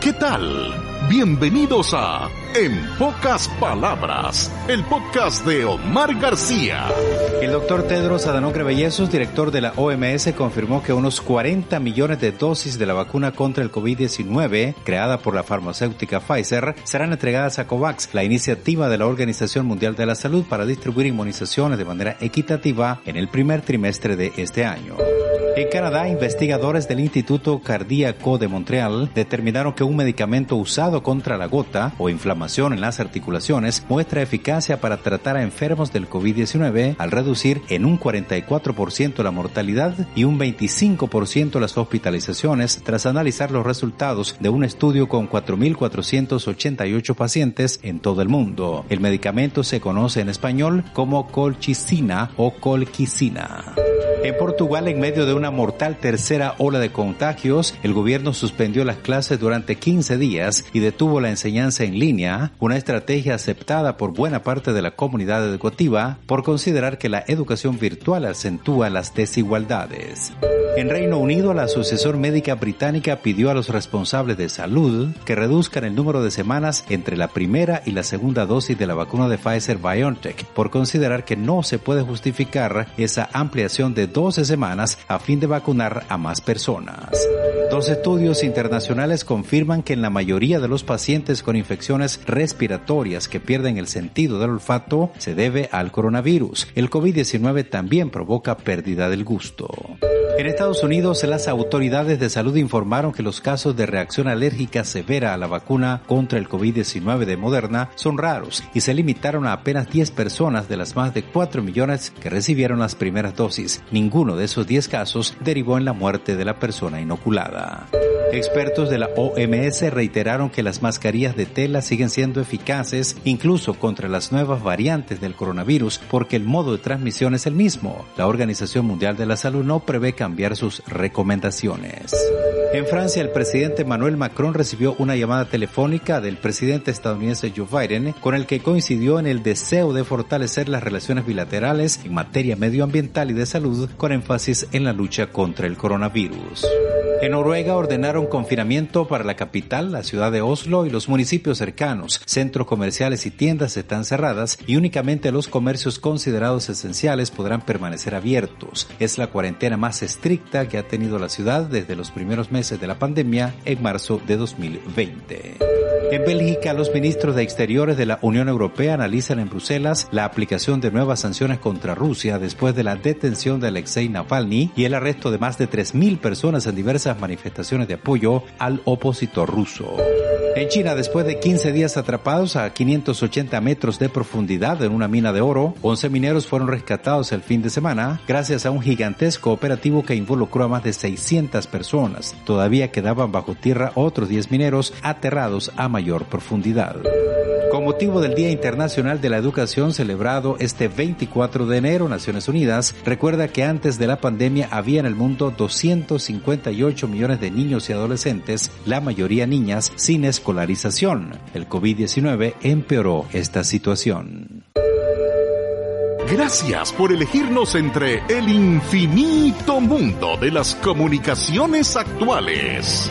¿Qué tal? Bienvenidos a En Pocas Palabras, el podcast de Omar García. El doctor Tedros Adhanom Ghebreyesus, director de la OMS, confirmó que unos 40 millones de dosis de la vacuna contra el COVID-19, creada por la farmacéutica Pfizer, serán entregadas a COVAX, la iniciativa de la Organización Mundial de la Salud para distribuir inmunizaciones de manera equitativa en el primer trimestre de este año. En Canadá, investigadores del Instituto Cardíaco de Montreal determinaron que un medicamento usado contra la gota o inflamación en las articulaciones muestra eficacia para tratar a enfermos del COVID-19 al reducir en un 44% la mortalidad y un 25% las hospitalizaciones tras analizar los resultados de un estudio con 4.488 pacientes en todo el mundo. El medicamento se conoce en español como colchicina o colquicina. En Portugal, en medio de una mortal tercera ola de contagios, el gobierno suspendió las clases durante 15 días y detuvo la enseñanza en línea, una estrategia aceptada por buena parte de la comunidad educativa por considerar que la educación virtual acentúa las desigualdades. En Reino Unido, la Asociación Médica Británica pidió a los responsables de salud que reduzcan el número de semanas entre la primera y la segunda dosis de la vacuna de Pfizer-BioNTech por considerar que no se puede justificar esa ampliación de 12 semanas a fin de vacunar a más personas. Dos estudios internacionales confirman que en la mayoría de los pacientes con infecciones respiratorias que pierden el sentido del olfato se debe al coronavirus. El COVID-19 también provoca pérdida del gusto. En Estados Unidos, las autoridades de salud informaron que los casos de reacción alérgica severa a la vacuna contra el COVID-19 de Moderna son raros y se limitaron a apenas 10 personas de las más de 4 millones que recibieron las primeras dosis. Ninguno de esos 10 casos derivó en la muerte de la persona inoculada. Expertos de la OMS reiteraron que las mascarillas de tela siguen siendo eficaces incluso contra las nuevas variantes del coronavirus porque el modo de transmisión es el mismo. La Organización Mundial de la Salud no prevé cambiar sus recomendaciones. En Francia, el presidente Emmanuel Macron recibió una llamada telefónica del presidente estadounidense Joe Biden, con el que coincidió en el deseo de fortalecer las relaciones bilaterales en materia medioambiental y de salud, con énfasis en la lucha contra el coronavirus. En Noruega ordenaron confinamiento para la capital, la ciudad de Oslo y los municipios cercanos. Centros comerciales y tiendas están cerradas y únicamente los comercios considerados esenciales podrán permanecer abiertos. Es la cuarentena más estricta que ha tenido la ciudad desde los primeros meses de la pandemia en marzo de 2020. En Bélgica, los ministros de Exteriores de la Unión Europea analizan en Bruselas la aplicación de nuevas sanciones contra Rusia después de la detención de Alexei Navalny y el arresto de más de 3.000 personas en diversas manifestaciones de apoyo al opositor ruso. En China, después de 15 días atrapados a 580 metros de profundidad en una mina de oro, 11 mineros fueron rescatados el fin de semana gracias a un gigantesco operativo que involucró a más de 600 personas. Todavía quedaban bajo tierra otros 10 mineros aterrados a mayor profundidad. Con motivo del Día Internacional de la Educación celebrado este 24 de enero, Naciones Unidas recuerda que antes de la pandemia había en el mundo 258 millones de niños y adolescentes, la mayoría niñas, sin escolarización. El COVID-19 empeoró esta situación. Gracias por elegirnos entre el infinito mundo de las comunicaciones actuales.